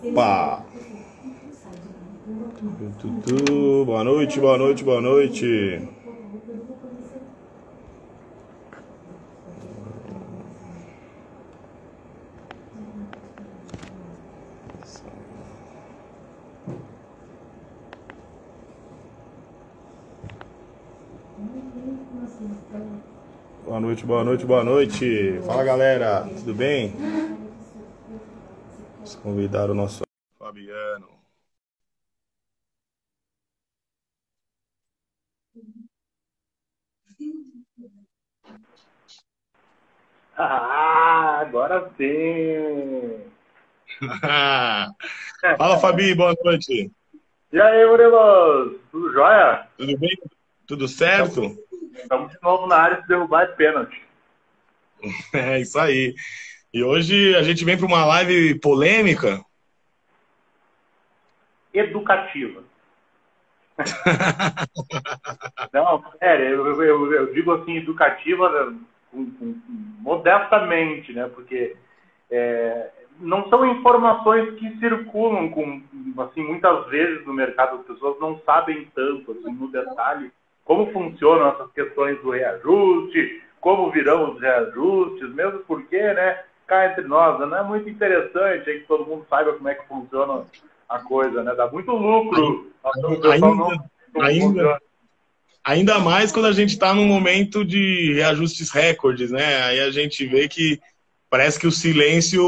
Opa! Boa noite, boa noite, boa noite. Boa noite, boa noite, boa noite. Fala, galera, tudo bem? Vamos convidar o nosso Fabiano. Ah, agora sim! Fala, Fabi, boa noite. E aí, Murilo? Tudo jóia? Tudo bem? Tudo Estamos, certo? estamos de novo na área de derrubar e pênalti. É isso aí. E hoje a gente vem para uma live polêmica. Educativa. Não, sério, eu digo assim, educativa modestamente, né? Porque não são informações que circulam assim, muitas vezes no mercado, as pessoas não sabem tanto, assim, no detalhe, como funcionam essas questões do reajuste, como virão os reajustes, mesmo porque, né, cá entre nós, não é muito interessante que todo mundo saiba como é que funciona a coisa, né? Dá muito lucro, o pessoal Ainda, não como ainda, funciona. ainda mais quando a gente está num momento de reajustes recordes, né? Aí a gente vê que parece que o silêncio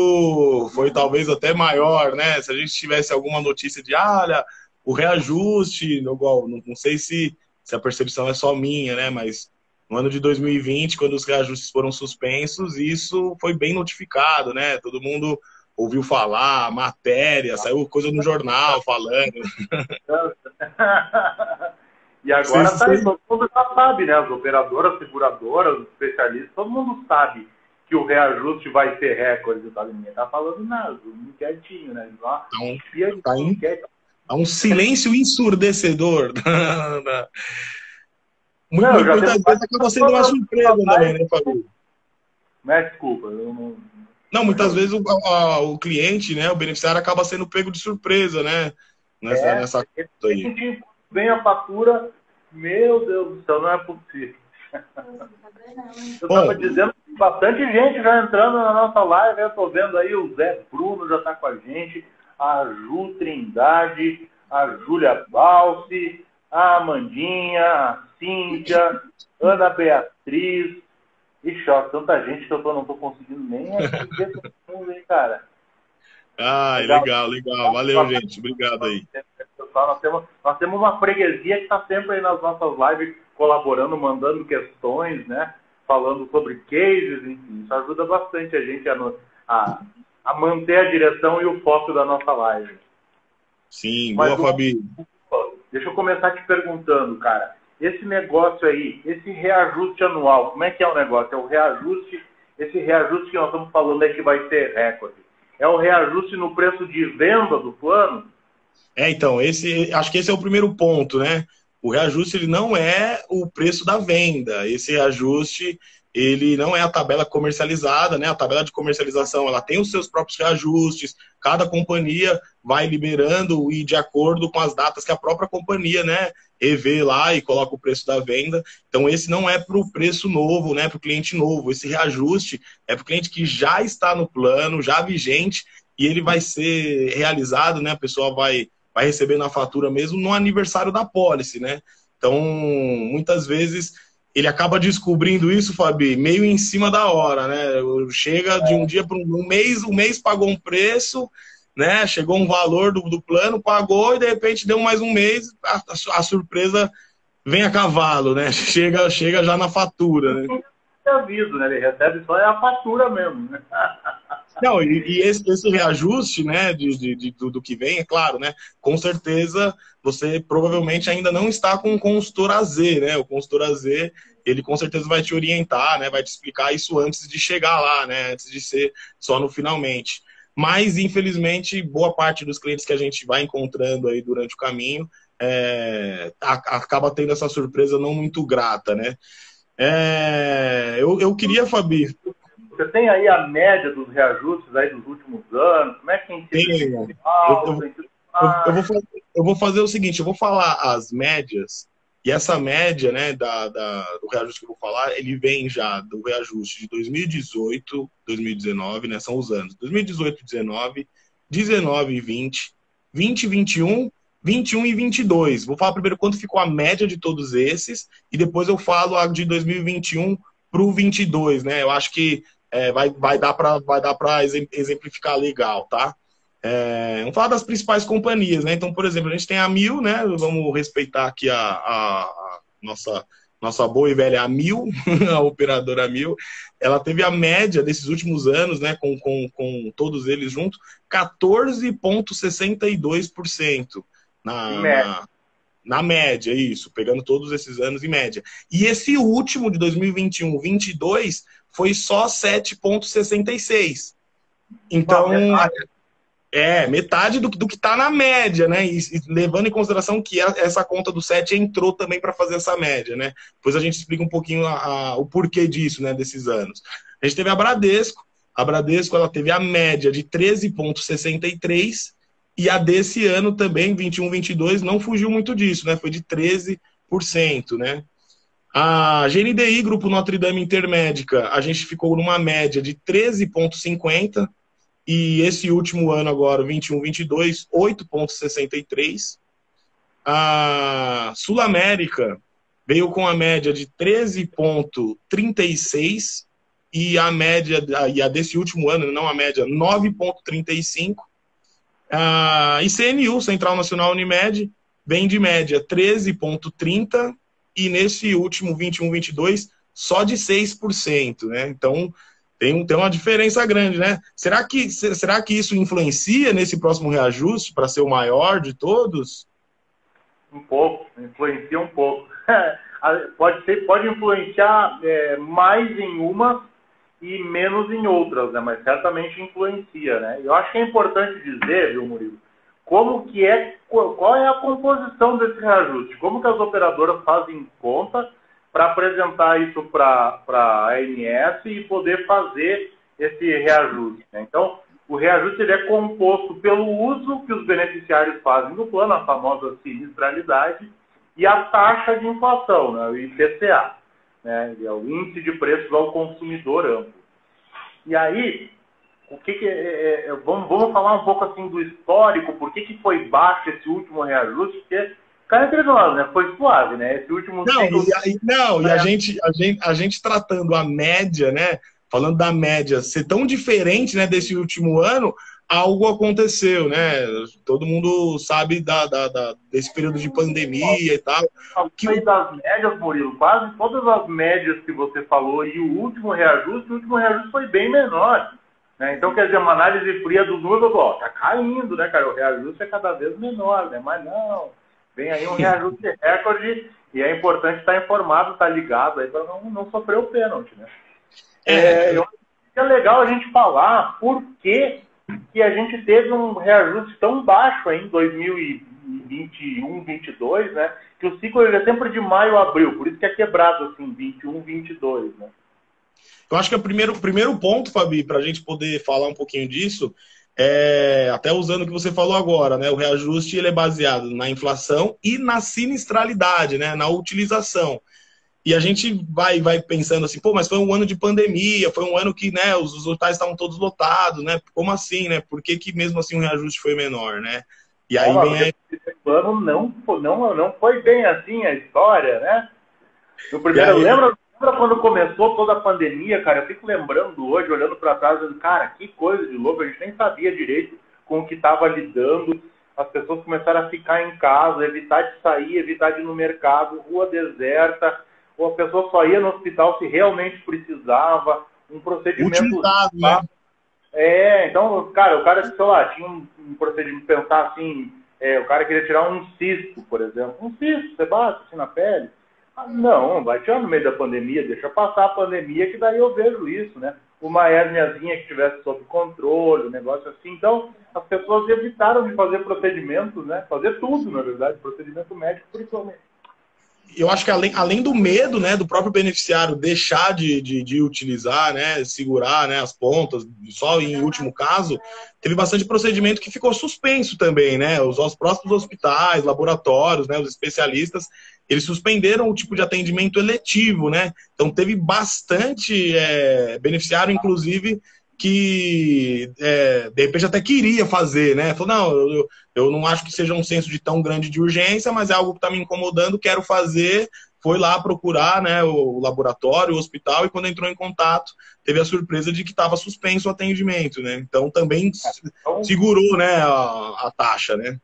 foi talvez até maior, né? Se a gente tivesse alguma notícia de, olha, o reajuste, igual, não sei se a percepção é só minha, né? Mas no ano de 2020, quando os reajustes foram suspensos, isso foi bem notificado, né? Todo mundo ouviu falar, matéria, saiu coisa no jornal falando. E agora Vocês, tá aí, vocês- todo mundo já sabe, né? As operadoras, seguradoras, os especialistas, todo mundo sabe que o reajuste vai ser recorde, sabe? Ninguém tá falando nada, todo mundo quietinho, né? Só tá um, tá pianinho, um, quietinho. tá um silêncio ensurdecedor. Não, já Muitas teve vezes várias acaba sendo uma pessoas surpresa também, mais. né, Fabio? Mas desculpa, eu não. Não, Pode muitas ouvir. vezes o cliente, né, o beneficiário acaba sendo pego de surpresa, né, nessa conta aí. Vem a fatura, meu Deus do céu, não é possível. Eu estava Bom, dizendo que bastante gente já entrando na nossa live. Eu estou vendo aí o Zé Bruno já está com a gente, a Ju Trindade, a Júlia Balsi, a Amandinha, a Cíntia, Ana Beatriz. Ixi, ó, tanta gente que eu não estou conseguindo nem aqui ver todo mundo, hein, cara. ai, Legal. legal, legal. Valeu, gente. Obrigado aí. Nós temos uma freguesia que está sempre aí nas nossas lives colaborando, mandando questões, né? Falando sobre cases, enfim. Isso ajuda bastante a gente a manter a direção e o foco da nossa live. Sim, Mas boa, Fabi. deixa eu começar te perguntando, cara. Esse negócio aí, esse reajuste anual, como é que é o negócio? É o reajuste, esse reajuste que nós estamos falando aí que vai ser recorde. É o reajuste no preço de venda do plano? Então, acho que esse é o primeiro ponto, né? O reajuste ele não é o preço da venda. Esse reajuste ele não é a tabela comercializada, né? A tabela de comercialização ela tem os seus próprios reajustes. Cada companhia vai liberando e de acordo com as datas que a própria companhia, né, revê lá e coloca o preço da venda. Então esse não é para o preço novo, né? Para o cliente novo. Esse reajuste é para o cliente que já está no plano, já vigente e ele vai ser realizado, né? A pessoa vai receber na fatura mesmo no aniversário da pólice, né? Então, muitas vezes ele acaba descobrindo isso, Fabi, meio em cima da hora, né? Chega de um dia para um mês pagou um preço, né? Chegou um valor do plano, pagou e de repente deu mais um mês, a surpresa vem a cavalo, né? Chega já na fatura, né? Aviso, né? Ele recebe só a fatura mesmo, né? Não, e esse reajuste, né, do que vem, é claro, né, com certeza você provavelmente ainda não está com o consultor AZ, né, o consultor AZ, ele com certeza vai te orientar, né, vai te explicar isso antes de chegar lá, né, antes de ser só no finalmente. Mas, infelizmente, boa parte dos clientes que a gente vai encontrando aí durante o caminho acaba tendo essa surpresa não muito grata, né. Eu queria, Fabi, Você tem aí a média dos reajustes aí dos últimos anos? Como é que tem sido? Eu vou fazer o seguinte, eu vou falar as médias, e essa média, né, do reajuste que eu vou falar, ele vem já do reajuste de 2018, 2019, né, são os anos 2018, 19, 19 e 20, 20, 21, 21 e 22. Vou falar primeiro quanto ficou a média de todos esses, e depois eu falo a de 2021 para o 22, né, eu acho que vai dar para exemplificar legal, tá? Vamos falar das principais companhias, né? Então, por exemplo, a gente tem a Mil, né? Vamos respeitar aqui a nossa boa e velha Mil, a operadora Mil. Ela teve a média desses últimos anos, né? Com todos eles juntos, 14,62% na média, isso, pegando todos esses anos em média. E esse último de 2021, 22, foi só 7,66%. Então, metade do que está na média, né? E levando em consideração que essa conta do 7 entrou também para fazer essa média, né? Depois a gente explica um pouquinho o porquê disso, né? Desses anos. A gente teve a Bradesco ela teve a média de 13,63 e a desse ano também, 21, 22, não fugiu muito disso, né? Foi de 13%, né? A GNDI, Grupo Notre Dame Intermédica, a gente ficou numa média de 13,50. E esse último ano agora, 21, 22, 8,63. A Sul América veio com a média de 13,36 e a média, e a desse último ano, não a média, 9,35. A ICNU, Central Nacional Unimed, vem de média 13,30 e nesse último 21, 22, só de 6%, né? Então, tem uma diferença grande, né? Será que isso influencia nesse próximo reajuste para ser o maior de todos? Um pouco, influencia um pouco. Pode influenciar mais em umas e menos em outras, né? Mas certamente influencia, né? Eu acho que é importante dizer, viu, Murilo, qual é a composição desse reajuste, como que as operadoras fazem conta para apresentar isso para a ANS e poder fazer esse reajuste, né? Então, o reajuste ele é composto pelo uso que os beneficiários fazem do plano, a famosa sinistralidade, e a taxa de inflação, né, o IPCA, né, é o índice de preços ao consumidor amplo. E aí, vamos falar um pouco assim do histórico, por que foi baixo esse último reajuste, porque cara, entre nós, né? Foi suave, né? Esse último e a gente tratando a média, né? Falando da média ser tão diferente, né, desse último ano, algo aconteceu, né? Todo mundo sabe desse período de pandemia e tal. Das médias, Murilo, quase todas as médias que você falou e o último reajuste foi bem menor. Né? Então, quer dizer, uma análise fria dos números, tá caindo, né, cara? O reajuste é cada vez menor, né? Mas não. Vem aí um reajuste recorde e é importante estar informado, estar ligado aí para não sofrer o pênalti, né? Eu acho que é legal a gente falar por que a gente teve um reajuste tão baixo aí em 2021, 22, né? Que o ciclo ele é sempre de maio a abril, por isso que é quebrado assim, 21, 22, né? Eu acho que o primeiro ponto, Fabi, para a gente poder falar um pouquinho disso, até usando o que você falou agora, né? O reajuste ele é baseado na inflação e na sinistralidade, né? Na utilização. E a gente vai pensando assim, mas foi um ano de pandemia, foi um ano que, né, os hospitais estavam todos lotados, né? Como assim, né? Por que mesmo assim o reajuste foi menor, né? E aí o ano não foi bem assim a história, né? No primeiro, lembra quando começou toda a pandemia, cara? Eu fico lembrando hoje, olhando para trás, dizendo, cara, que coisa de louco, a gente nem sabia direito com o que estava lidando. As pessoas começaram a ficar em casa, evitar de sair, evitar de ir no mercado, rua deserta, ou a pessoa só ia no hospital se realmente precisava, um procedimento... Utilizado, né? Então, cara, o cara, sei lá, tinha um procedimento, pensar assim, o cara queria tirar um cisto, por exemplo. Um cisto, você bate assim na pele. Não, vai tirar no meio da pandemia, deixa passar a pandemia que daí eu vejo isso, né? Uma hérniazinha que estivesse sob controle, um negócio assim. Então, as pessoas evitaram de fazer procedimentos, né? Fazer tudo, na verdade, procedimento médico, principalmente. eu acho que além do medo, né, do próprio beneficiário deixar de utilizar, né, segurar, né, as pontas, só em último caso, teve bastante procedimento que ficou suspenso também, né, os próprios hospitais, laboratórios, né, os especialistas, eles suspenderam o tipo de atendimento eletivo, né, então teve bastante beneficiário, inclusive, que de repente até queria fazer, né, falou, não, eu não acho que seja um senso de tão grande de urgência, mas é algo que está me incomodando, quero fazer. Foi lá procurar, né, o laboratório, o hospital, e quando entrou em contato, teve a surpresa de que estava suspenso o atendimento, né? Então também Então, segurou, né, a taxa, né?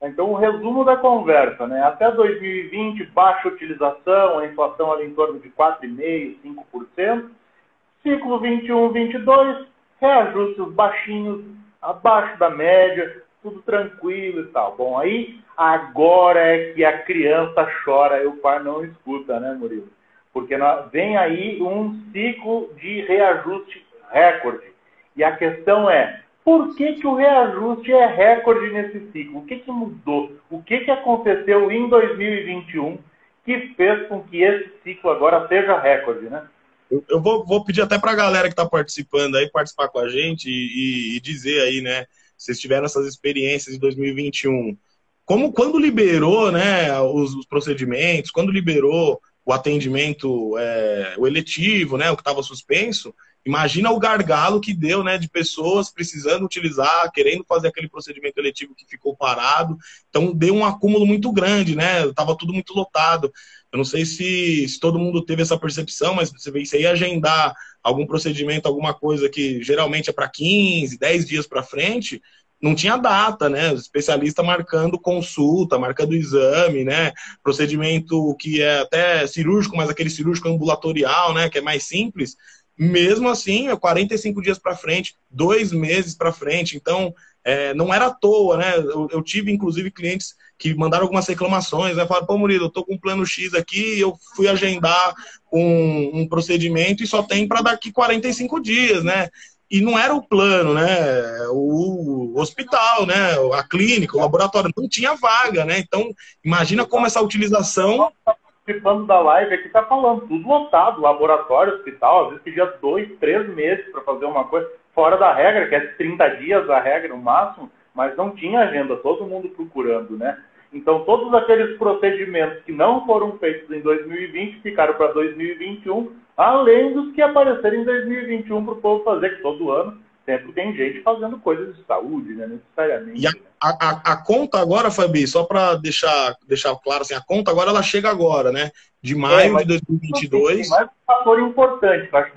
então, o resumo da conversa, né? Até 2020, baixa utilização, a inflação ali em torno de 4,5%, 5%. Ciclo 21, 22, reajustes baixinhos, abaixo da média, tudo tranquilo e tal. Bom, aí agora é que a criança chora e o pai não escuta, né, Murilo? Porque vem aí um ciclo de reajuste recorde. E a questão é, por que o reajuste é recorde nesse ciclo? O que mudou? O que aconteceu em 2021 que fez com que esse ciclo agora seja recorde, né? Eu vou pedir até para a galera que está participando aí participar com a gente e dizer aí, né, se vocês tiveram essas experiências de 2021. Quando liberou, né, os procedimentos, quando liberou o atendimento, o eletivo, né, o que estava suspenso, imagina o gargalo que deu, né, de pessoas precisando utilizar, querendo fazer aquele procedimento eletivo que ficou parado. Então deu um acúmulo muito grande, né? Estava tudo muito lotado. Eu não sei se todo mundo teve essa percepção, mas você ia agendar algum procedimento, alguma coisa que geralmente é para 15, 10 dias para frente, não tinha data, né? O especialista marcando consulta, marcando exame, né? Procedimento que é até cirúrgico, mas aquele cirúrgico ambulatorial, né? Que é mais simples. Mesmo assim, 45 dias para frente, 2 meses para frente. Então, não era à toa, né? Eu tive, inclusive, clientes que mandaram algumas reclamações, né? Falaram, pô, Murilo, eu tô com um plano X aqui, eu fui agendar um procedimento e só tem para daqui 45 dias, né? E não era o plano, né? O hospital, né? A clínica, o laboratório, não tinha vaga, né? Então, imagina como essa utilização... Participando da live aqui, tá falando tudo lotado, laboratório, hospital, às vezes pedia 2, 3 meses para fazer uma coisa fora da regra, que é 30 dias a regra no máximo, mas não tinha agenda, todo mundo procurando, né? Então, todos aqueles procedimentos que não foram feitos em 2020 ficaram para 2021, além dos que apareceram em 2021 para o povo fazer, que todo ano sempre tem gente fazendo coisas de saúde, né? Necessariamente. E a conta agora, Fabi, só para deixar claro, assim, a conta agora ela chega agora, né? De maio de 2022. Tem mais um fator importante, que acho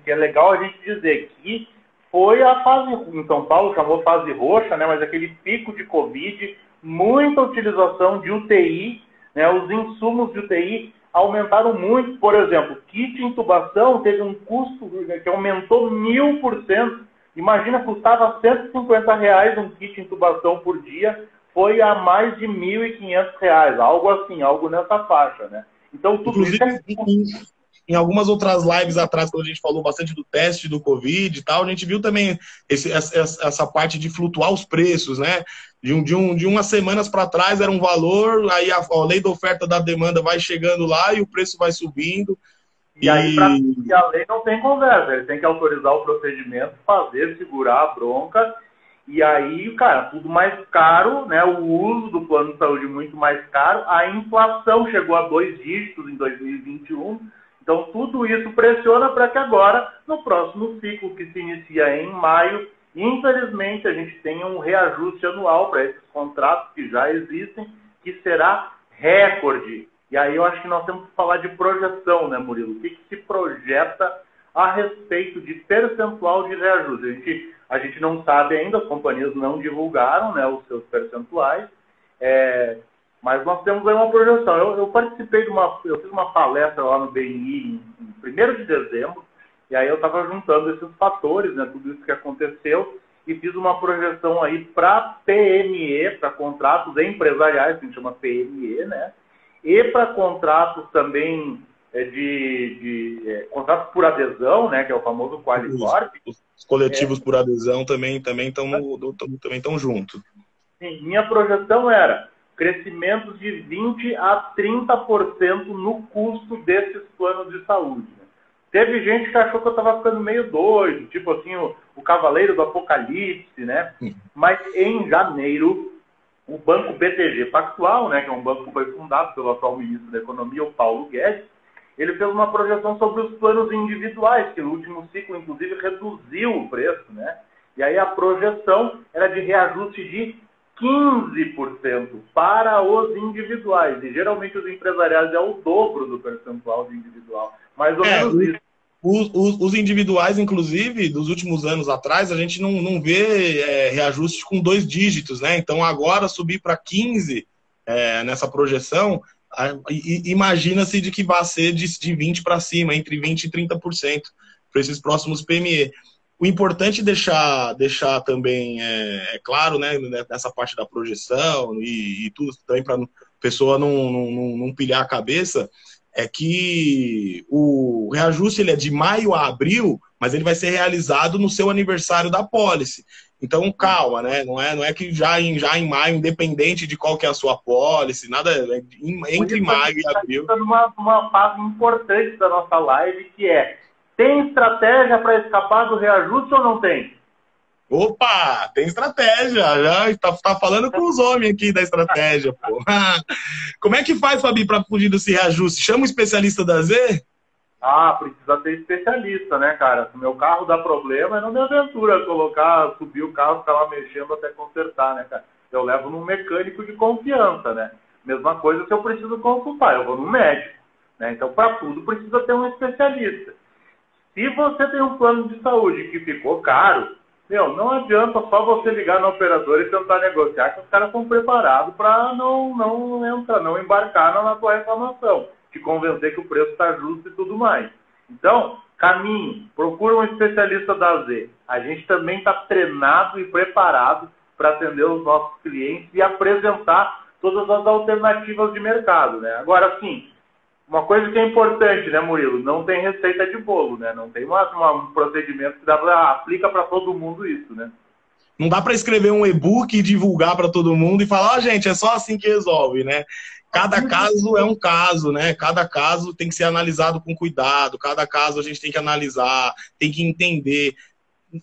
que é legal a gente dizer, que foi a fase, em São Paulo chamou fase roxa, né? Mas aquele pico de Covid, muita utilização de UTI, né? Os insumos de UTI aumentaram muito. Por exemplo, kit intubação teve um custo que aumentou 1000%. Imagina, custava R$150 um kit intubação por dia, foi a mais de R$1.500, algo assim, algo nessa faixa, né? Então, tudo inclusive, isso em algumas outras lives atrás, quando a gente falou bastante do teste do Covid e tal, a gente viu também essa parte de flutuar os preços, né? De umas semanas para trás era um valor, aí a lei da oferta e da demanda vai chegando lá e o preço vai subindo. E aí, para a lei não tem conversa, ele tem que autorizar o procedimento, fazer, segurar a bronca, e aí, cara, tudo mais caro, né? O uso do plano de saúde muito mais caro, a inflação chegou a 2 dígitos em 2021, então tudo isso pressiona para que agora, no próximo ciclo, que se inicia em maio, infelizmente a gente tenha um reajuste anual para esses contratos que já existem, que será recorde. E aí eu acho que nós temos que falar de projeção, né, Murilo? O que se projeta a respeito de percentual de reajuste? A gente não sabe ainda, as companhias não divulgaram, né, os seus percentuais, mas nós temos aí uma projeção. Eu participei eu fiz uma palestra lá no BNI em 1º de dezembro, e aí eu estava juntando esses fatores, né, tudo isso que aconteceu, e fiz uma projeção aí para PME, para contratos empresariais, que a gente chama PME, né? E para contratos também contratos por adesão, né, que é o famoso Qualicorp. Os coletivos por adesão também estão junto. Sim, minha projeção era, crescimentos de 20% a 30% no custo desses planos de saúde. Né? Teve gente que achou que eu estava ficando meio doido, tipo assim, o Cavaleiro do Apocalipse, né? Mas em janeiro, o Banco BTG Pactual, né, que é um banco que foi fundado pelo atual ministro da Economia, o Paulo Guedes, ele fez uma projeção sobre os planos individuais, que no último ciclo, inclusive, reduziu o preço, né? E aí a projeção era de reajuste de 15% para os individuais. E geralmente os empresariais é o dobro do percentual de individual. Mais ou menos isso. Os individuais, inclusive, dos últimos anos atrás, a gente não vê reajustes com 2 dígitos, né? Então, agora subir para 15 nessa projeção, imagina-se de que vai ser de 20 para cima, entre 20% e 30% para esses próximos PME. O importante deixar também claro, né, nessa parte da projeção e tudo também para a pessoa não pilhar a cabeça, é que o reajuste ele é de maio a abril, mas ele vai ser realizado no seu aniversário da pólice. Então, calma, né? Não é que já em maio, independente de qual que é a sua pólice, nada entre maio e abril. Uma fase importante da nossa live, que é: tem estratégia para escapar do reajuste ou não tem? Opa, tem estratégia. Já tá falando com os homens aqui da estratégia, pô. Como é que faz, Fabi, para fugir desse reajuste? Chama o especialista da Z? Ah, precisa ter especialista, né, cara? Se o meu carro dá problema, eu não me aventuro a subir o carro, ficar lá mexendo até consertar, né, cara? Eu levo num mecânico de confiança, né? Mesma coisa se eu preciso consultar, eu vou no médico, né? Então, para tudo, precisa ter um especialista. Se você tem um plano de saúde que ficou caro, não adianta só você ligar no operador e tentar negociar, que os caras estão preparados para não embarcar na tua reclamação, te convencer que o preço está justo e tudo mais. Então, caminhe, procura um especialista da Z. A gente também está treinado e preparado para atender os nossos clientes e apresentar todas as alternativas de mercado, né? Agora, sim, uma coisa que é importante, né, Murilo? Não tem receita de bolo, né? Não tem um procedimento que aplica para todo mundo isso, né? Não dá para escrever um e-book e divulgar para todo mundo e falar, gente, é só assim que resolve, né? Cada caso é um caso, né? Cada caso tem que ser analisado com cuidado, cada caso a gente tem que analisar, tem que entender.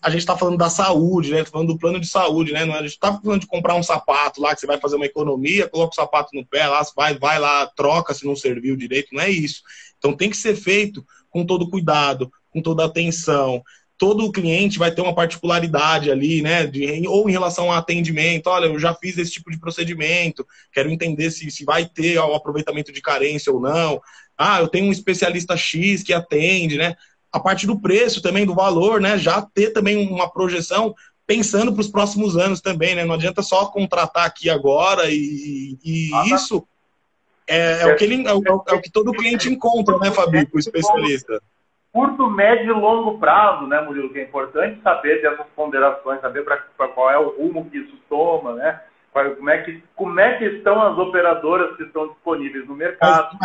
A gente está falando da saúde, né? Falando do plano de saúde, né? A gente está falando de comprar um sapato lá, que você vai fazer uma economia, coloca o sapato no pé, lá, vai lá, troca se não serviu direito, não é isso. Então tem que ser feito com todo cuidado, com toda atenção. Todo cliente vai ter uma particularidade ali, né? Ou em relação ao atendimento, olha, eu já fiz esse tipo de procedimento, quero entender se vai ter o aproveitamento de carência ou não. Ah, eu tenho um especialista X que atende, né? A parte do preço também, do valor, né? Já ter também uma projeção pensando para os próximos anos também, né? Não adianta só contratar aqui agora e isso é o que todo cliente encontra, né, Fabi, com o especialista. Curto, médio e longo prazo, né, Murilo? Que é importante saber dessas ponderações, saber para qual é o rumo que isso toma, né? Como é que estão as operadoras que estão disponíveis no mercado.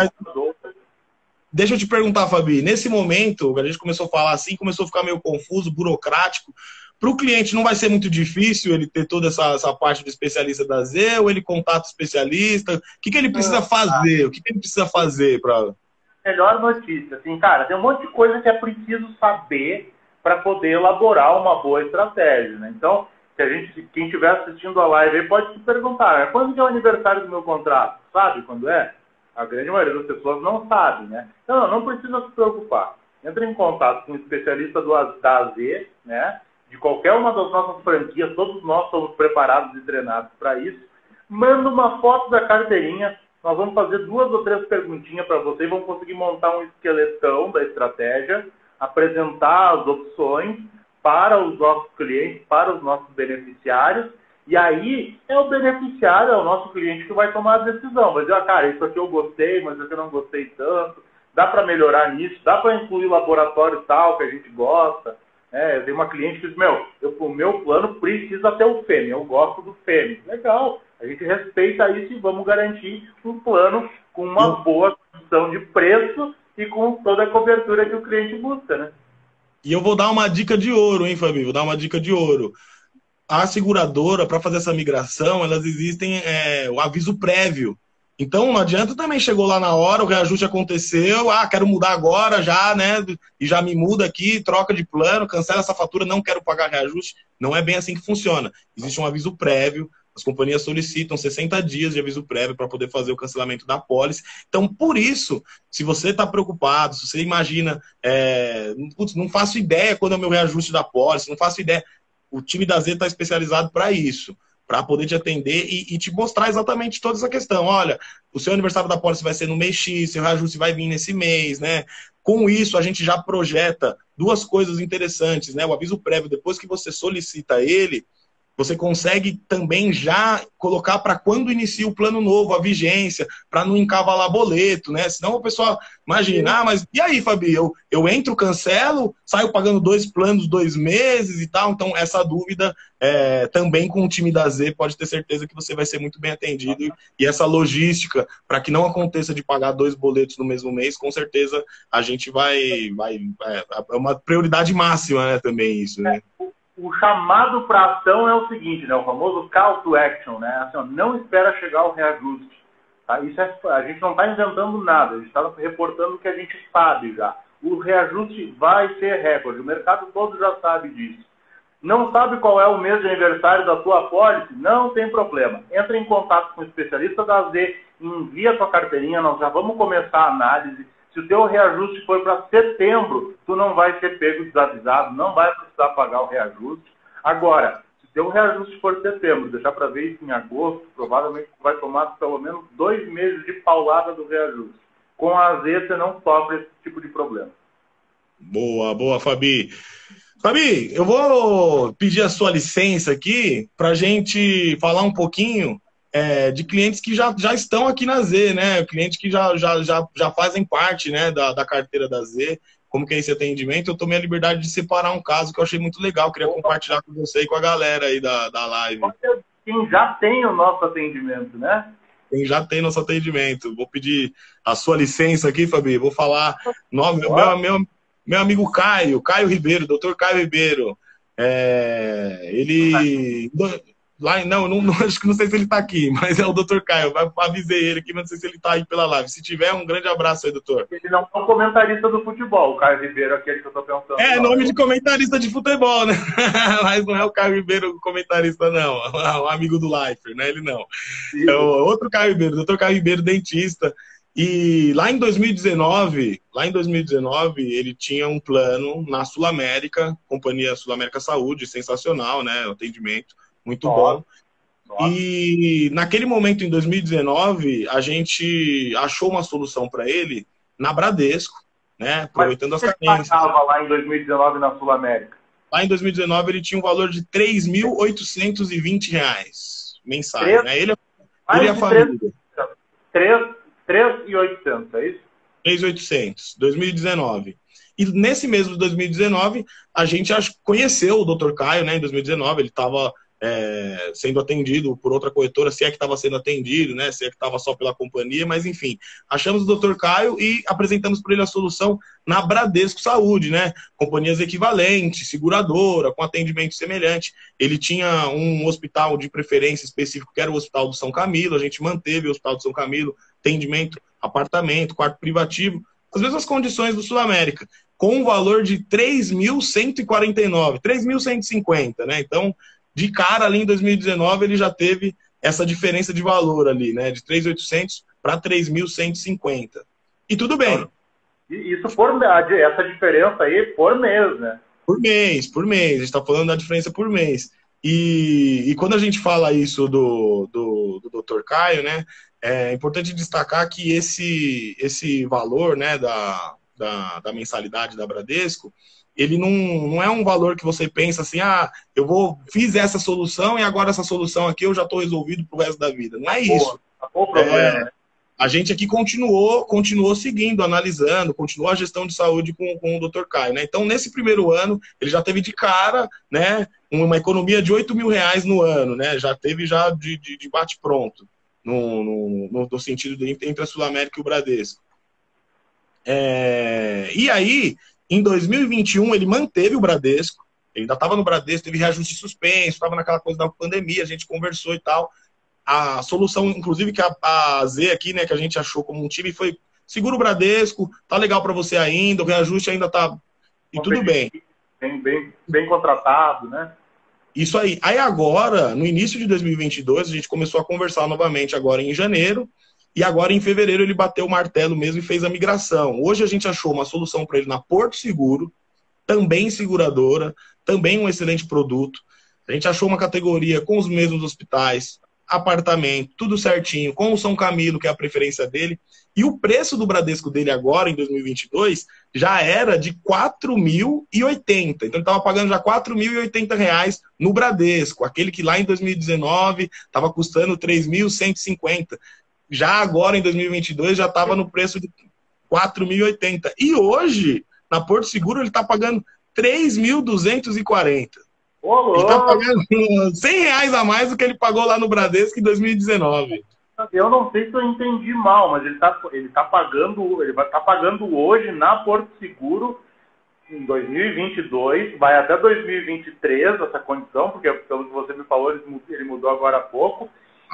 Deixa eu te perguntar, Fabi, nesse momento, a gente começou a falar assim, começou a ficar meio confuso, burocrático. Para o cliente não vai ser muito difícil ele ter toda essa parte do especialista da Z, ou ele contata o especialista? O que ele precisa fazer? O que ele precisa fazer para... Melhor notícia, assim, cara, tem um monte de coisa que é preciso saber para poder elaborar uma boa estratégia, né? Então, quem estiver assistindo a live aí pode se perguntar, quando que é o aniversário do meu contrato? Sabe quando é? A grande maioria das pessoas não sabe, né? Então, não precisa se preocupar. Entre em contato com um especialista da AZ, né? De qualquer uma das nossas franquias, todos nós somos preparados e treinados para isso. Manda uma foto da carteirinha, nós vamos fazer 2 ou 3 perguntinhas para você e vamos conseguir montar um esqueletão da estratégia, apresentar as opções para os nossos clientes, para os nossos beneficiários. E aí é o beneficiário, é o nosso cliente que vai tomar a decisão. Vai dizer, cara, isso aqui eu gostei, mas isso aqui eu não gostei tanto. Dá para melhorar nisso, dá para incluir laboratório tal que a gente gosta. Eu tenho uma cliente que diz, o meu plano precisa ter o FEM, eu gosto do FEM. Legal, a gente respeita isso e vamos garantir um plano com uma boa condição de preço e com toda a cobertura que o cliente busca, né? E eu vou dar uma dica de ouro, hein, Fabi? Vou dar uma dica de ouro. a seguradora, para fazer essa migração, elas existem o aviso prévio. Então, não adianta também, chegou lá na hora, o reajuste aconteceu, quero mudar agora já, né? E já me muda aqui, troca de plano, cancela essa fatura, não quero pagar reajuste. Não é bem assim que funciona. Existe um aviso prévio, as companhias solicitam 60 dias de aviso prévio para poder fazer o cancelamento da pólice. Então, por isso, se você está preocupado, se você imagina, putz, não faço ideia quando é o meu reajuste da pólice, não faço ideia. O time da Z está especializado para isso, para poder te atender e te mostrar exatamente toda essa questão. Olha, o seu aniversário da pólice vai ser no mês X, seu reajuste vai vir nesse mês, né? Com isso, a gente já projeta duas coisas interessantes, né? O aviso prévio, depois que você solicita ele, você consegue também já colocar para quando inicia o plano novo, a vigência, para não encavalar boleto, né? Senão o pessoal imagina, mas e aí, Fabi? Eu entro, cancelo, saio pagando 2 planos, 2 meses e tal. Então, essa dúvida também com o time da Z, pode ter certeza que você vai ser muito bem atendido. E essa logística, para que não aconteça de pagar 2 boletos no mesmo mês, com certeza a gente é uma prioridade máxima, né? Também isso, né? O chamado para ação é o seguinte, né? O famoso call to action, né? Assim, ó, não espera chegar o reajuste. Tá? Isso a gente não está inventando nada, a gente está reportando o que a gente sabe já. O reajuste vai ser recorde, o mercado todo já sabe disso. Não sabe qual é o mês de aniversário da tua apólice? Não tem problema. Entra em contato com o especialista da Z, envia a tua carteirinha, nós já vamos começar a análise. Se o teu reajuste for para setembro, tu não vai ser pego desavisado, não vai precisar pagar o reajuste. Agora, se o teu reajuste for setembro, deixar para ver isso em agosto, provavelmente tu vai tomar pelo menos 2 meses de paulada do reajuste. Com a Z, você não sofre esse tipo de problema. Boa, boa, Fabi. Fabi, eu vou pedir a sua licença aqui para a gente falar um pouquinho de clientes que já estão aqui na Z, né? Clientes que já fazem parte, né, da carteira da Z. Como que é esse atendimento? Eu tomei a liberdade de separar um caso que eu achei muito legal. Queria compartilhar com você e com a galera aí da live. Quem já tem o nosso atendimento, né? Quem já tem nosso atendimento. Vou pedir a sua licença aqui, Fabi. Vou falar meu amigo Caio Ribeiro, doutor Caio Ribeiro. Ele... acho que não sei se ele está aqui, mas é o doutor Caio. Avisei ele aqui, mas não sei se ele está aí pela live. Se tiver, um grande abraço aí, doutor. Ele não é um comentarista do futebol, o Caio Ribeiro, aquele que eu estou pensando. Nome de comentarista de futebol, né? Mas não é o Caio Ribeiro comentarista, não. O amigo do Leifert, né? Ele não. É o outro Caio Ribeiro, doutor Caio Ribeiro, dentista. E lá em 2019, ele tinha um plano na Sul América, Companhia Sul América Saúde, sensacional, né? Atendimento muito bom. E naquele momento, em 2019, a gente achou uma solução para ele na Bradesco, né? Aproveitando as carências. Ele estava lá em 2019 na Sul América? Lá em 2019, ele tinha um valor de R$ 3.820 mensais, né? Ele e a família. 3.800, é isso? 3.800, 2019. E nesse mesmo 2019, a gente conheceu o Dr. Caio, né? Em 2019, ele estava sendo atendido por outra corretora, se é que estava sendo atendido, né? Se é que estava só pela companhia, mas enfim. Achamos o Dr. Caio e apresentamos para ele a solução na Bradesco Saúde, né? Companhias equivalentes, seguradora, com atendimento semelhante. Ele tinha um hospital de preferência específico, que era o Hospital do São Camilo, a gente manteve o Hospital do São Camilo, atendimento, apartamento, quarto privativo, as mesmas condições do Sul América, com um valor de 3.149, 3.150, né? Então, de cara ali em 2019, ele já teve essa diferença de valor ali, né? De 3.800 para 3.150. E tudo bem. Isso essa diferença aí por mês, né? Por mês. A gente está falando da diferença por mês. E quando a gente fala isso do Dr. Caio, né? É importante destacar que esse valor, né, da mensalidade da Bradesco, ele não é um valor que você pensa assim, fiz essa solução e agora essa solução aqui eu já estou resolvido pro resto da vida. Não é isso. Acabou o problema, né? A gente aqui continuou seguindo, analisando, continuou a gestão de saúde com o Dr. Caio, né? Então, nesse primeiro ano, ele já teve de cara, né, uma economia de R$8.000 no ano, né? Já teve de bate-pronto, no sentido entre a Sul América e o Bradesco. E aí, em 2021, ele manteve o Bradesco, Ele ainda estava no Bradesco, teve reajuste suspenso, estava naquela coisa da pandemia, a gente conversou e tal. A solução, inclusive, que a Z aqui, né, que a gente achou como um time, foi segura o Bradesco, tá legal para você ainda, o reajuste ainda tá... E tudo bem. Bem contratado, né? Isso aí. Aí agora, no início de 2022, a gente começou a conversar novamente agora em janeiro, e agora em fevereiro ele bateu o martelo mesmo e fez a migração. Hoje a gente achou uma solução para ele na Porto Seguro, também seguradora, também um excelente produto. A gente achou uma categoria com os mesmos hospitais, apartamento, tudo certinho, com o São Camilo, que é a preferência dele. E o preço do Bradesco dele agora, em 2022, já era de R$ 4.080. Então ele estava pagando já R$ 4.080 no Bradesco. Aquele que lá em 2019 estava custando R$ 3.150. Já agora, em 2022, já estava no preço de R$ 4.080. E hoje, na Porto Seguro, ele está pagando R$ 3.240. Ele está pagando R$ 100 a mais do que ele pagou lá no Bradesco em 2019. Eu não sei se eu entendi mal, mas ele vai estar pagando hoje na Porto Seguro em 2022, vai até 2023 essa condição, porque pelo que você me falou, ele mudou agora há pouco.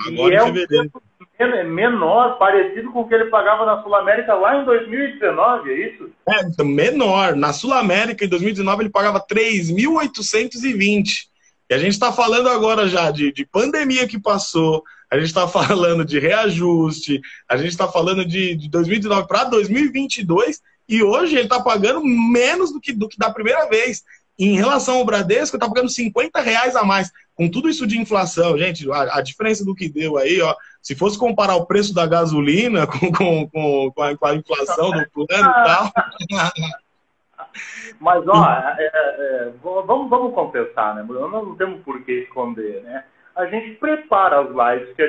Agora em fevereiro. É menor, parecido com o que ele pagava na Sul América lá em 2019, é isso? É, menor. Na Sul América, em 2019, ele pagava 3.820. E a gente está falando agora já de pandemia que passou, a gente está falando de reajuste, a gente está falando de 2019 para 2022, e hoje ele está pagando menos do que da primeira vez. Em relação ao Bradesco, ele está pagando R$ 50 a mais. Com tudo isso de inflação, gente, a diferença do que deu aí, ó, se fosse comparar o preço da gasolina com a inflação do plano e tal. Mas, ó, vamos compensar, né? Nós não temos por que esconder, né? A gente prepara as lives que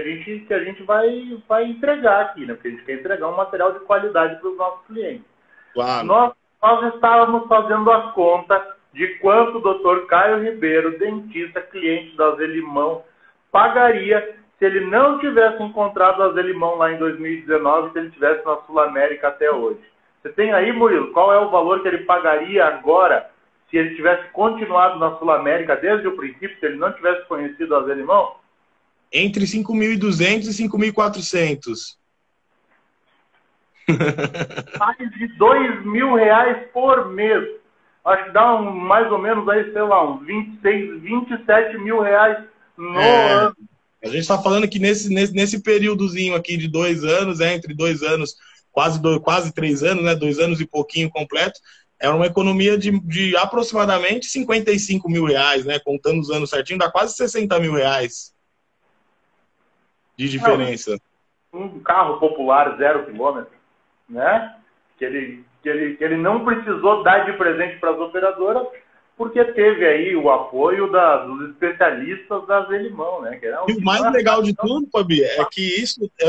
a gente vai entregar aqui, né? Porque a gente quer entregar um material de qualidade para os nossos clientes. Claro. Nós estávamos fazendo a conta de quanto o Dr. Caio Ribeiro, dentista, cliente da Zelimão, pagaria se ele não tivesse encontrado a Zelimão lá em 2019, se ele estivesse na Sul América até hoje. Você tem aí, Murilo, qual é o valor que ele pagaria agora se ele tivesse continuado na Sul América desde o princípio, se ele não tivesse conhecido a Zelimão? Entre 5.200 e 5.400. Mais de R$ 2.000 por mês. Acho que dá mais ou menos aí, sei lá, uns 26, 27 mil reais no ano. A gente está falando que nesse períodozinho aqui de 2 anos, entre 2 anos, quase 3 anos, né, 2 anos e pouquinho completo, é uma economia de aproximadamente R$ 55 mil, né, contando os anos certinho, dá quase R$ 60 mil de diferença. Um carro popular 0 quilômetro, né, que ele não precisou dar de presente para as operadoras, porque teve aí o apoio dos especialistas da Zelimão, né? E o mais legal de tudo, Fabi, é que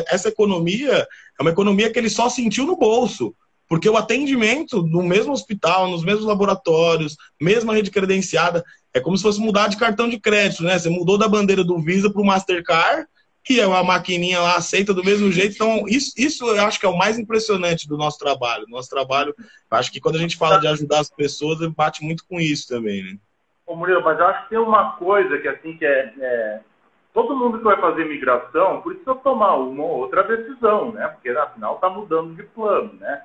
essa economia é uma economia que ele só sentiu no bolso. Porque o atendimento no mesmo hospital, nos mesmos laboratórios, mesma rede credenciada, é como se fosse mudar de cartão de crédito, né? Você mudou da bandeira do Visa para o Mastercard, e a maquininha lá aceita do mesmo jeito. Então, isso eu acho que é o mais impressionante do nosso trabalho. Nosso trabalho, eu acho que quando a gente fala de ajudar as pessoas, bate muito com isso também, né? Ô, Murilo, mas eu acho que tem uma coisa que, assim, todo mundo que vai fazer migração precisa tomar uma ou outra decisão, né? Porque, afinal, está mudando de plano, né?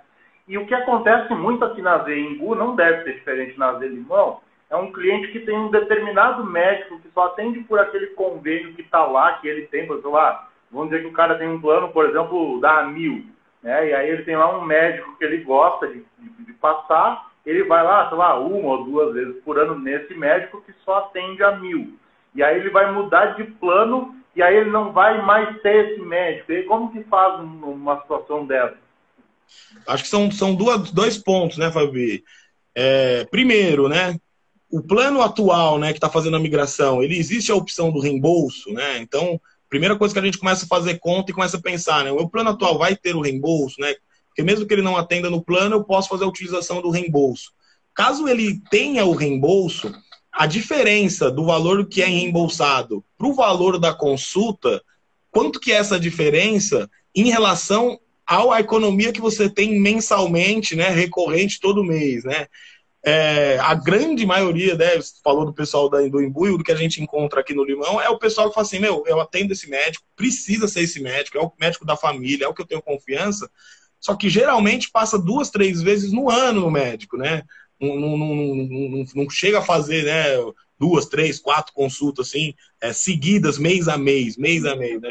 E o que acontece muito aqui na Zembu, não deve ser diferente na Zelimão, é um cliente que tem um determinado médico que só atende por aquele convênio que está lá, que ele tem, por exemplo, lá, vamos dizer que o cara tem um plano, por exemplo, da 1.000, né? E aí ele tem lá um médico que ele gosta de passar, ele vai lá, sei lá, 1 ou 2 vezes por ano nesse médico que só atende a 1.000. E aí ele vai mudar de plano e aí ele não vai mais ter esse médico. E como que faz uma situação dessa? Acho que são dois pontos, né, Fabi? Primeiro, né? O plano atual, né, que está fazendo a migração, ele existe a opção do reembolso, né? Então, primeira coisa que a gente começa a fazer conta e começa a pensar, né? O plano atual vai ter o reembolso, né? Porque mesmo que ele não atenda no plano, eu posso fazer a utilização do reembolso. Caso ele tenha o reembolso, a diferença do valor que é reembolsado para o valor da consulta, quanto que é essa diferença em relação à economia que você tem mensalmente, né, recorrente todo mês, né? a grande maioria, né, você falou do pessoal do Imbuio, do que a gente encontra aqui no Limão, é o pessoal que fala assim, meu, eu atendo esse médico, precisa ser esse médico, é o médico da família, é o que eu tenho confiança, só que geralmente passa 2, 3 vezes no ano no médico, né? Não chega a fazer, né, 2, 3, 4 consultas assim, seguidas, mês a mês, né?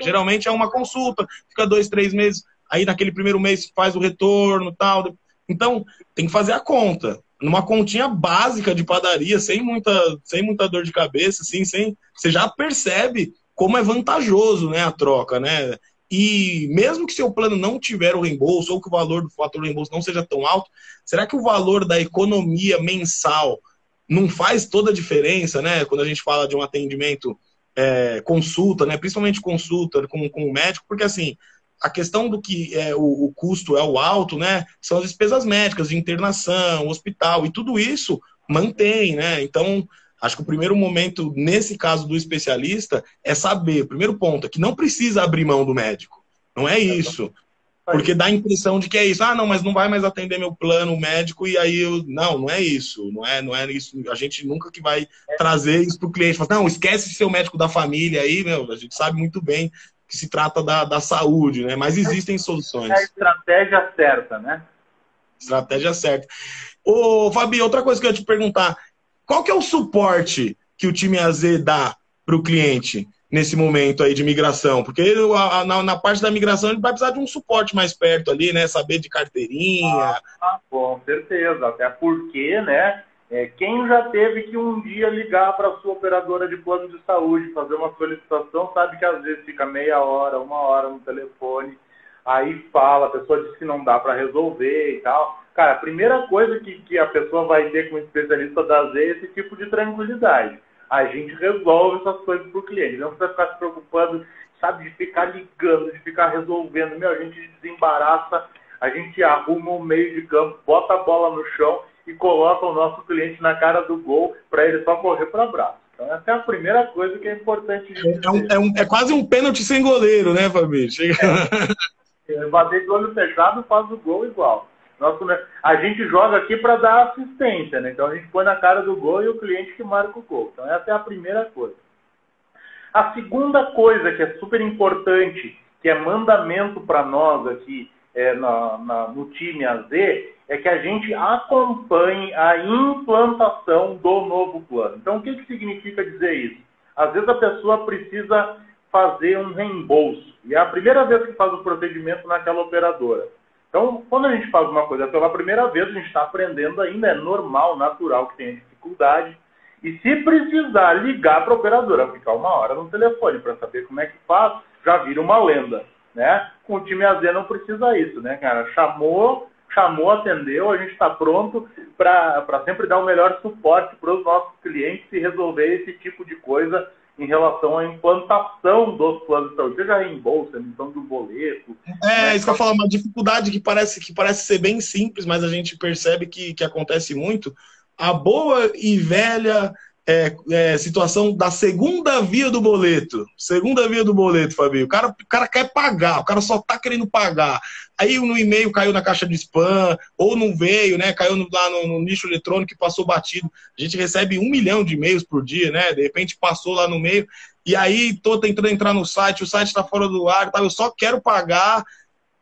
Geralmente é uma consulta, fica 2, 3 meses, aí naquele primeiro mês faz o retorno e tal. Então, tem que fazer a conta. Numa continha básica de padaria, sem muita dor de cabeça, assim, você já percebe como é vantajoso, né, a troca, né? E mesmo que seu plano não tiver o reembolso, ou que o valor do fator reembolso não seja tão alto, será que o valor da economia mensal não faz toda a diferença, né? Quando a gente fala de um atendimento, consulta, né? Principalmente consulta com o médico, porque assim, a questão do que o custo é o alto, né? São as despesas médicas, de internação, hospital, e tudo isso mantém, né? Então, acho que o primeiro momento, nesse caso do especialista, é saber, o primeiro ponto, é que não precisa abrir mão do médico. Não é isso. Porque dá a impressão de que é isso. Ah, não, mas não vai mais atender meu plano médico e aí eu... Não é isso. Não é isso. A gente nunca que vai trazer isso para o cliente. Fala, não, esquece de ser o médico da família aí, meu. A gente sabe muito bem que se trata da saúde, né? Mas existem soluções. É a estratégia certa, né? Estratégia certa. Ô, Fabi, outra coisa que eu ia te perguntar. Qual que é o suporte que o time AZ dá para o cliente nesse momento aí de migração? Porque na parte da migração ele vai precisar de um suporte mais perto ali, né? Saber de carteirinha. Com certeza. Até porque, né? Quem já teve que um dia ligar para a sua operadora de plano de saúde, fazer uma solicitação, sabe que às vezes fica meia hora, 1 hora no telefone, aí fala, a pessoa diz que não dá para resolver e tal. Cara, a primeira coisa que a pessoa vai ter com o especialista da Z é esse tipo de tranquilidade. A gente resolve essas coisas para o cliente. Não precisa ficar se preocupando, sabe, de ficar ligando, de ficar resolvendo. Meu, a gente desembaraça, a gente arruma um meio de campo, bota a bola no chão e coloca o nosso cliente na cara do gol para ele só correr para o abraço. Então, essa é a primeira coisa que é importante dizer. É quase um pênalti sem goleiro, né, Fabi? Bater de olho fechado faz o gol igual. A gente joga aqui para dar assistência, né? Então a gente põe na cara do gol e o cliente que marca o gol. Então essa é a primeira coisa. A segunda coisa que é super importante, que é mandamento para nós aqui no time AZ, é que a gente acompanhe a implantação do novo plano. Então o que significa dizer isso? Às vezes a pessoa precisa fazer um reembolso. E é a primeira vez que faz o procedimento naquela operadora. Então, quando a gente faz uma coisa pela primeira vez, a gente está aprendendo ainda, é normal, natural que tenha dificuldade. E se precisar ligar para a operadora, ficar 1 hora no telefone para saber como é que faz, já vira uma lenda, né? Com o time AZ não precisa isso, né, cara? Chamou, atendeu, a gente está pronto para sempre dar o melhor suporte para os nossos clientes e resolver esse tipo de coisa em relação à implantação dos planos de saúde, seja reembolso, emissão do boleto. Isso que eu falo, uma dificuldade que parece ser bem simples, mas a gente percebe que acontece muito. A boa e velha situação da segunda via do boleto. Segunda via do boleto, Fabio. O cara quer pagar, o cara só tá querendo pagar. Aí no e-mail caiu na caixa de spam, ou não veio, né? Caiu lá no lixo eletrônico e passou batido. A gente recebe 1 milhão de e-mails por dia, né? De repente passou lá no meio. E aí tô tentando entrar no site, o site tá fora do ar, tá? Eu só quero pagar.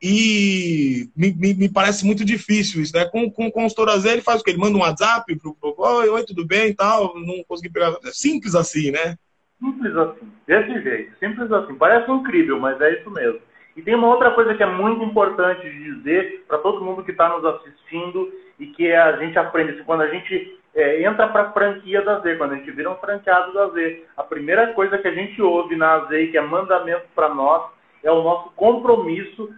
E me parece muito difícil isso, né? Com o consultor AZ, ele faz o quê? Ele manda um WhatsApp pro oi, tudo bem e tal, não consegui pegar. É simples assim, né? Simples assim, desse jeito, simples assim. Parece incrível, mas é isso mesmo. E tem uma outra coisa que é muito importante de dizer para todo mundo que está nos assistindo e que a gente aprende. Quando a gente entra para a franquia da Z, quando a gente vira um franqueado da Z, a primeira coisa que a gente ouve na AZ, que é mandamento para nós, é o nosso compromisso,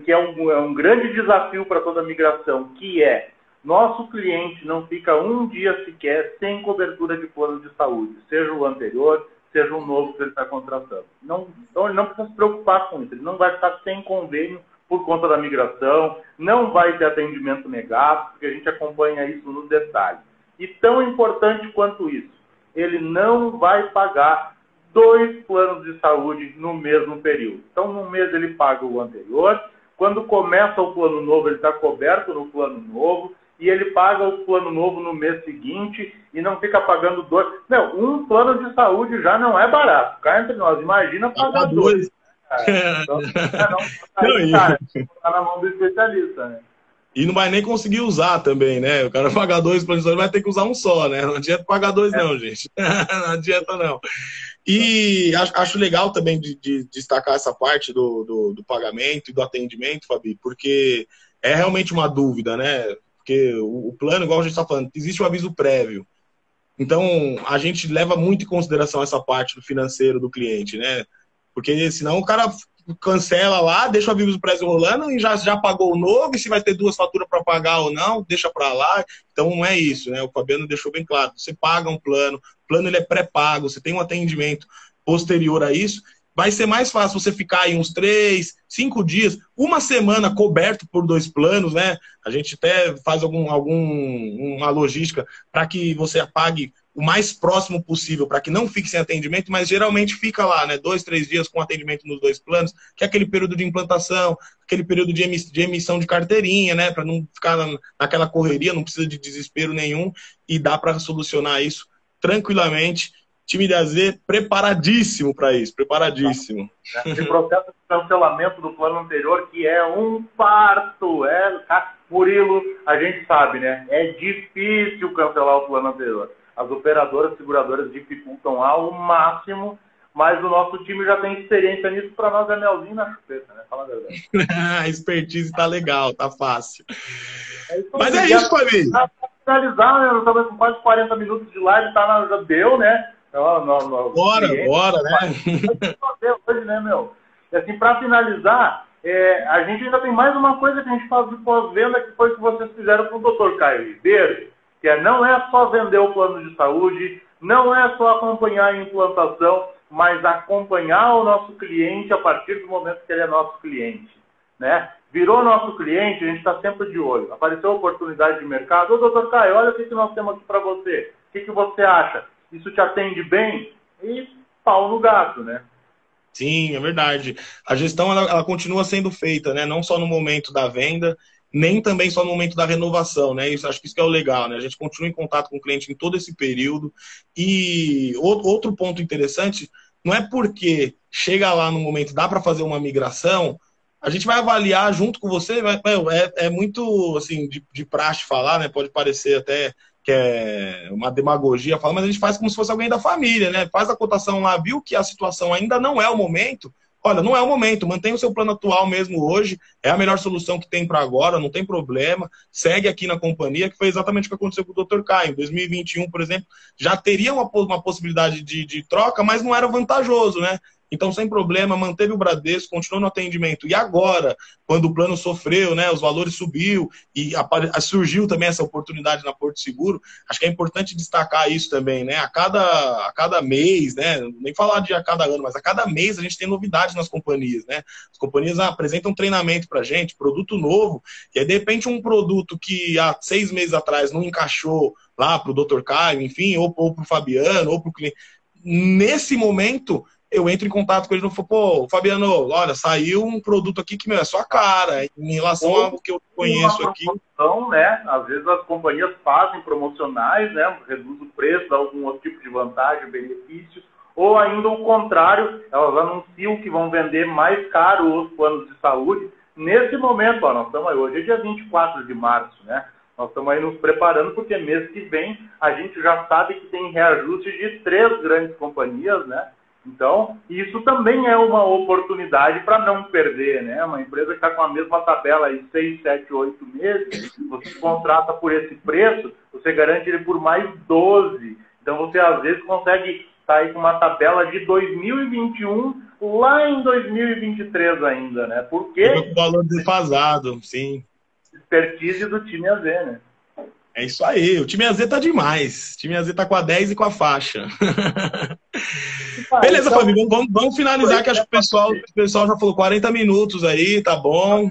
que é um grande desafio para toda a migração, que é nosso cliente não fica um dia sequer sem cobertura de plano de saúde, seja o anterior, seja o novo que ele está contratando. Então ele não precisa se preocupar com isso, ele não vai ficar sem convênio por conta da migração, não vai ter atendimento negado, porque a gente acompanha isso no detalhe. E tão importante quanto isso, ele não vai pagar 2 planos de saúde no mesmo período. Então, num mês ele paga o anterior, quando começa o plano novo, ele está coberto no plano novo, e ele paga o plano novo no mês seguinte e não fica pagando 2. Meu, um plano de saúde já não é barato. Cá entre nós, imagina pagar 2. Então, aí, cara, tá na mão do especialista, né? E não vai nem conseguir usar também, né? O cara pagar 2 planos de saúde vai ter que usar um só, né? Não adianta pagar 2 não, gente. Não adianta não. E acho legal também de destacar essa parte do pagamento e do atendimento, Fabi, porque é realmente uma dúvida, né? Porque o plano, igual a gente está falando, existe um aviso prévio. Então, a gente leva muito em consideração essa parte do financeiro do cliente, né? Porque senão o cara cancela lá, deixa o aviso prévio rolando e já pagou o novo, e se vai ter 2 faturas para pagar ou não, deixa para lá. Então, não é isso, né? O Fabiano deixou bem claro. Você paga um plano, o plano ele é pré-pago, você tem um atendimento posterior a isso. Vai ser mais fácil você ficar aí uns 3, 5 dias, uma semana coberto por 2 planos, né? A gente até faz uma logística para que você pague o mais próximo possível, para que não fique sem atendimento, mas geralmente fica lá, né? 2, 3 dias com atendimento nos 2 planos, que é aquele período de implantação, aquele período de emissão de carteirinha, né? Para não ficar naquela correria, não precisa de desespero nenhum, e dá para solucionar isso tranquilamente. Time da Z preparadíssimo para isso, preparadíssimo. Esse processo de cancelamento do plano anterior, que é um parto, Murilo, a gente sabe, né? É difícil cancelar o plano anterior. As operadoras, seguradoras dificultam ao máximo, mas o nosso time já tem experiência nisso, para nós é melzinho na chupeta, né? Fala a verdade. A expertise tá legal, tá fácil. Mas é isso, Fabi. Para finalizar, né? Nós estamos com quase 40 minutos de live, já deu, né? Bora, né? Hoje, né, meu? E assim, para finalizar, a gente ainda tem mais uma coisa que a gente faz de pós-venda, que foi o que vocês fizeram com o Dr. Caio Ribeiro, que não é só vender o plano de saúde, não é só acompanhar a implantação, mas acompanhar o nosso cliente a partir do momento que ele é nosso cliente, né? Virou nosso cliente, a gente está sempre de olho. Apareceu a oportunidade de mercado. Ô, Dr. Caio, olha o que nós temos aqui para você. O que você acha? Isso te atende bem? E pau no gato, né? Sim, é verdade. A gestão, ela continua sendo feita, né? Não só no momento da venda, nem também só no momento da renovação, né? Acho que isso que é o legal, né? A gente continua em contato com o cliente em todo esse período. E outro ponto interessante, não é porque chega lá no momento, dá para fazer uma migração, a gente vai avaliar junto com você, é muito, assim, de praxe falar, né? Pode parecer até que é uma demagogia, mas a gente faz como se fosse alguém da família, né? Faz a cotação lá, viu que a situação ainda não é o momento. Olha, não é o momento, mantenha o seu plano atual mesmo hoje, é a melhor solução que tem para agora, não tem problema, segue aqui na companhia, que foi exatamente o que aconteceu com o Dr. Caio. Em 2021, por exemplo, já teria uma possibilidade de troca, mas não era vantajoso, né? Então, sem problema, manteve o Bradesco, continuou no atendimento. E agora, quando o plano sofreu, né, os valores subiu e surgiu também essa oportunidade na Porto Seguro, acho que é importante destacar isso também, né? A cada mês, né, nem falar de a cada ano, mas a cada mês a gente tem novidades nas companhias, né? As companhias apresentam treinamento pra gente, produto novo, e aí, de repente, um produto que há 6 meses atrás não encaixou lá pro Dr. Caio, enfim, ou pro Fabiano, ou pro cliente. Nesse momento, eu entro em contato com ele e falo, pô, Fabiano, olha, saiu um produto aqui que, meu, é sua cara, em relação ao que eu conheço aqui. Né? Às vezes as companhias fazem promocionais, né? Reduz o preço, dá algum outro tipo de vantagem, benefícios, ou ainda o contrário, elas anunciam que vão vender mais caro os planos de saúde. Nesse momento, nós estamos aí, hoje é dia 24 de março, né? Nós estamos aí nos preparando, porque mês que vem a gente já sabe que tem reajuste de 3 grandes companhias, né? Então, isso também é uma oportunidade para não perder, né? Uma empresa que está com a mesma tabela aí 6, 7, 8 meses, você contrata por esse preço, você garante ele por mais 12. Então, você às vezes consegue estar aí com uma tabela de 2021 lá em 2023 ainda, né? Porque o valor defasado, sim. Expertise do time AZ, né? É isso aí, o time AZ tá demais. O time AZ tá com a 10 e com a faixa. Beleza, então, Fabi, vamos finalizar, que acho que o pessoal já falou 40 minutos aí, tá bom.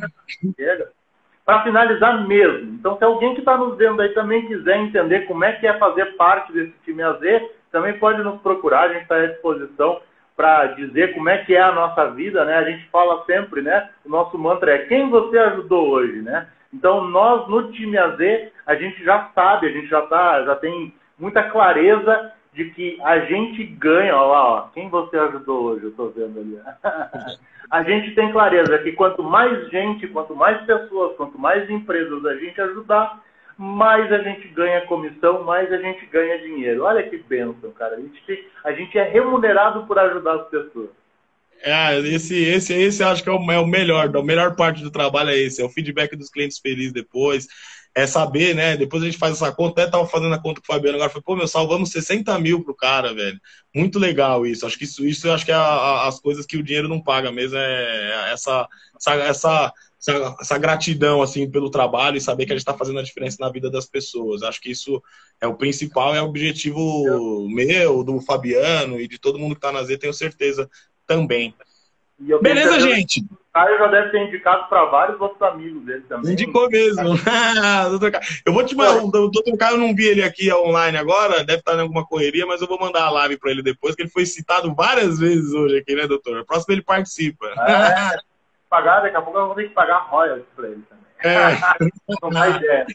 Para finalizar mesmo, então se alguém que está nos vendo aí também quiser entender como é que é fazer parte desse time AZ, também pode nos procurar, a gente está à disposição para dizer como é que é a nossa vida, né? A gente fala sempre, né? O nosso mantra é quem você ajudou hoje, né? Então, nós, no time AZ, a gente já sabe, a gente já tem muita clareza de que a gente ganha, olha lá, ó, quem você ajudou hoje, eu estou vendo ali. A gente tem clareza que quanto mais gente, quanto mais pessoas, quanto mais empresas a gente ajudar, mais a gente ganha comissão, mais a gente ganha dinheiro. Olha que bênção, cara. A gente é remunerado por ajudar as pessoas. Esse acho que é o melhor, a melhor parte do trabalho é esse, é o feedback dos clientes felizes depois, é saber, né, depois a gente faz essa conta, até tava fazendo a conta com o Fabiano agora, falei, pô, meu, salvamos 60 mil pro cara, velho, muito legal isso, acho que isso eu acho que é as coisas que o dinheiro não paga mesmo, essa gratidão, assim, pelo trabalho e saber que a gente tá fazendo a diferença na vida das pessoas, acho que isso é o principal, é o objetivo meu, do Fabiano e de todo mundo que tá na Z, tenho certeza também. Beleza, gente? O Caio já deve ter indicado para vários outros amigos dele também. Indicou mesmo. Eu vou te mandar. O doutor Caio, eu não vi ele aqui online agora, deve estar em alguma correria, mas eu vou mandar a live para ele depois, que ele foi citado várias vezes hoje aqui, né, doutor? A próxima ele participa. Daqui a pouco eu vou ter que pagar royalties para ele também. Não dá ideia.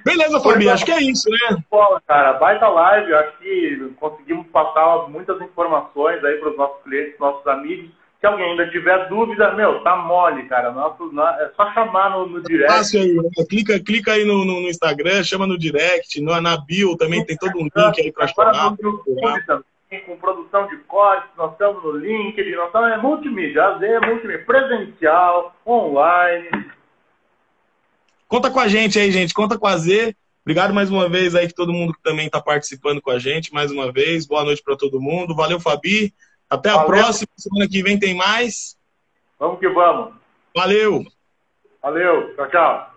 Beleza, Fabi, acho que é isso, né? Bola, cara, baita live, acho que conseguimos passar muitas informações aí para os nossos clientes, nossos amigos. Se alguém ainda tiver dúvida, tá mole, cara. É só chamar no direct. Fácil aí, né? Clica aí no Instagram, chama no direct, na bio também tem todo um link aí para chamar. Agora no YouTube também, com produção de cortes, nós estamos no LinkedIn, nós estamos multimídia, AZ é multimídia, presencial, online. Conta com a gente aí, gente. Conta com a Z. Obrigado mais uma vez aí que todo mundo que também está participando com a gente. Mais uma vez. Boa noite para todo mundo. Valeu, Fabi. Até a próxima. Semana que vem tem mais. Vamos que vamos. Valeu. Valeu. Tchau, tchau.